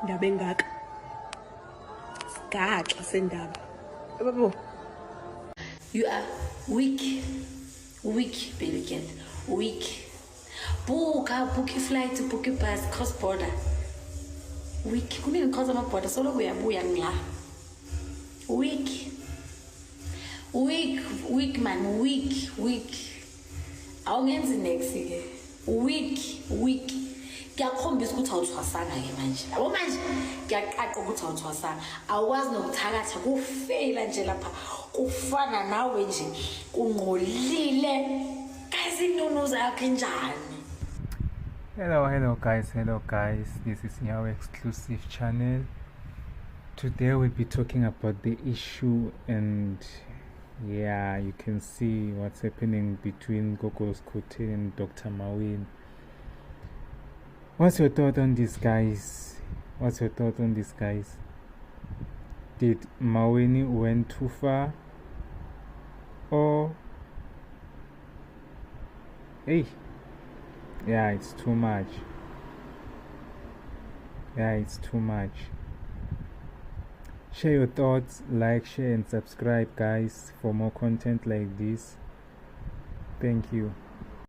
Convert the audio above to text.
Indaba engaka. Isgaxa sendaba. Yebo. You are weak, baby girl, weak. Book flight, book bus, cross border. Weak. Couldn't cross my border, so we are boyang. Weak man, weak. Awungenzi next again. Weak. Ngiyakhombisa ukuthi awuthwasanga ke manje. Yabo manje ngiyaqaqa ukuthi awuthwasanga. Awazi nokuthakatha kufeyila nje lapha. Kufana nawe nje ungqolile. Kazinunu zakhe njani? Hello guys, this is your exclusive channel. Today we'll be talking about the issue, and yeah, you can see what's happening between Gogo Skhotheni and Dr. Maweni. What's your thought on this, guys? Did Maweni went too far, or hey, yeah, it's too much. Share your thoughts, like, share and subscribe, guys, for more content like this. Thank you.